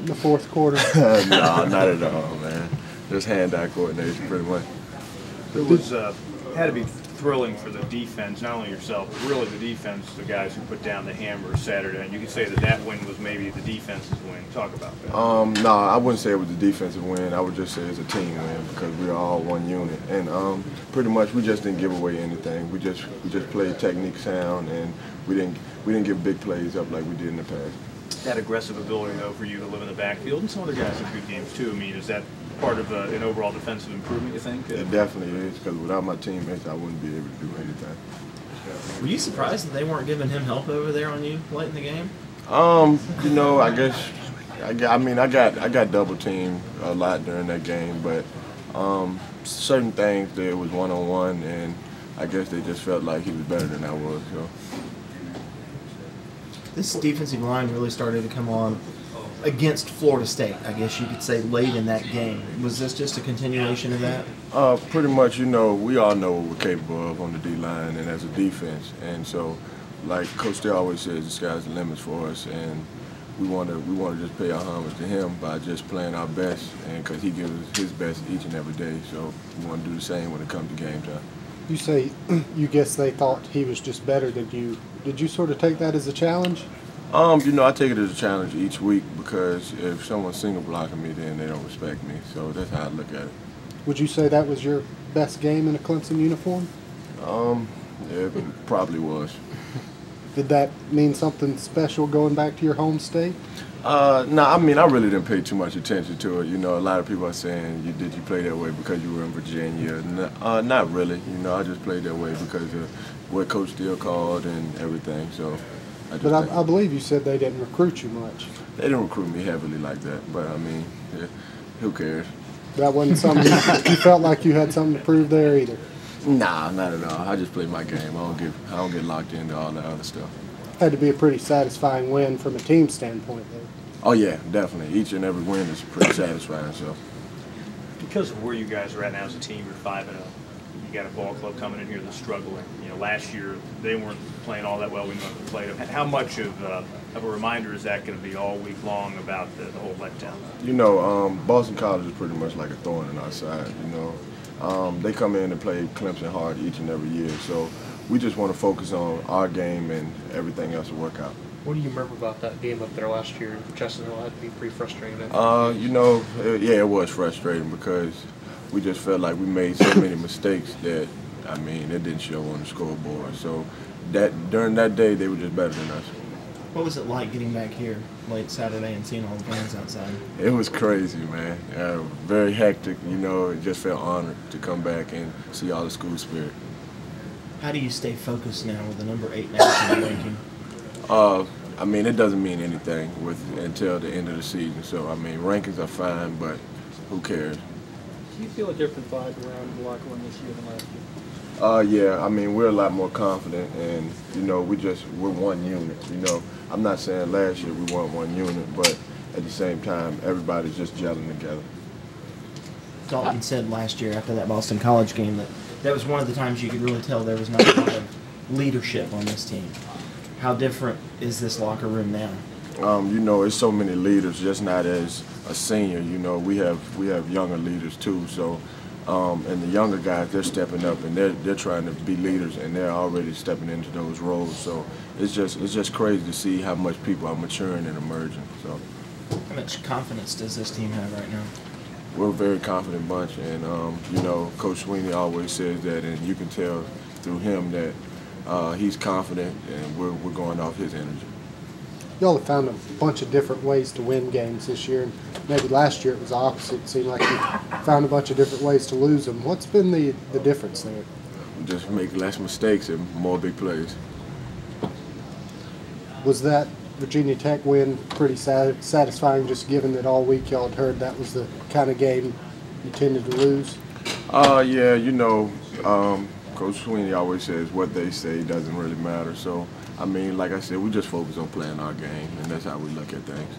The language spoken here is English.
in the fourth quarter? No, not at all, man. Just hand-eye coordination, pretty much. It was had to be thrilling for the defense, not only yourself, but really the defense, the guys who put down the hammer Saturday. And you could say that that win was maybe the defense's win. Talk about that. No, I wouldn't say it was a defensive win. I would just say it's a team win because we are all one unit. And pretty much we just didn't give away anything. We just played technique sound, and we didn't give big plays up like we did in the past. That aggressive ability, though, for you to live in the backfield, and some other guys have good games too. I mean, is that part of an overall defensive improvement, you think? It definitely is, because without my teammates, I wouldn't be able to do anything. Were you surprised that they weren't giving him help over there on you late in the game? You know, I guess, I got double teamed a lot during that game, but certain things there was one-on-one, and I guess they just felt like he was better than I was. So. This defensive line really started to come on against Florida State, I guess you could say, late in that game. Was this just a continuation of that? Pretty much, you know, we all know what we're capable of on the D-line and as a defense. And so, like Coach Day always says, the sky's the limits for us. And we want to just pay our homage to him by just playing our best, and because he gives us his best each and every day. So we want to do the same when it comes to game time. You say you guess they thought he was just better than you. Did you sort of take that as a challenge? You know, I take it as a challenge each week, because if someone's single blocking me, then they don't respect me. So that's how I look at it. Would you say that was your best game in a Clemson uniform? Yeah, it probably was. Did that mean something special going back to your home state? No, I mean, I really didn't pay too much attention to it. You know, a lot of people are saying, did you play that way because you were in Virginia? Not really. You know, I just played that way because of what Coach Steele called and everything. So. But I believe you said they didn't recruit you much. They didn't recruit me heavily like that. But, I mean, yeah, who cares? That wasn't something you felt like you had something to prove there either? Nah, not at all. I just play my game. I don't get locked into all that other stuff. Had to be a pretty satisfying win from a team standpoint, though. Oh, yeah, definitely. Each and every win is pretty satisfying. So. Because of where you guys are at now as a team, you're 5-0. You got a ball club coming in here that's struggling. You know, last year they weren't playing all that well. We never played them. How much of a reminder is that going to be all week long about the whole letdown? You know, Boston College is pretty much like a thorn in our side. You know, they come in and play Clemson hard each and every year. So we just want to focus on our game, and everything else will work out. What do you remember about that game up there last year? Jacksonville had to be pretty frustrating. You know, yeah, it was frustrating because we just felt like we made so many mistakes that, I mean, it didn't show on the scoreboard. So during that day, they were just better than us. What was it like getting back here late Saturday and seeing all the fans outside? It was crazy, man. Very hectic. You know, it just felt honored to come back and see all the school spirit. How do you stay focused now with the number 8 national ranking? I mean, it doesn't mean anything until the end of the season. So, I mean, rankings are fine, but who cares? Do you feel a different vibe around the locker room this year than last year? Yeah, I mean, we're a lot more confident, and, you know, we're one unit. You know, I'm not saying last year we weren't one unit, but at the same time, everybody's just gelling together. Dalton said last year after that Boston College game that was one of the times you could really tell there was not a lot of leadership on this team. How different is this locker room now? You know, it's so many leaders, just not as a senior. You know, we have younger leaders too. So, and the younger guys, they're stepping up and they're trying to be leaders, and they're already stepping into those roles. So it's just crazy to see how much people are maturing and emerging. So, how much confidence does this team have right now? We're a very confident bunch, and you know, Coach Sweeney always says that, and you can tell through him that he's confident, and we're going off his energy. Y'all have found a bunch of different ways to win games this year, and maybe last year it was the opposite. It seemed like you found a bunch of different ways to lose them. What's been the difference there? Just make less mistakes and more big plays. Was that Virginia Tech win pretty satisfying, just given that all week y'all had heard that was the kind of game you tended to lose? Yeah, you know, Coach Sweeney always says what they say doesn't really matter. So, I mean, like I said, we just focus on playing our game, and that's how we look at things.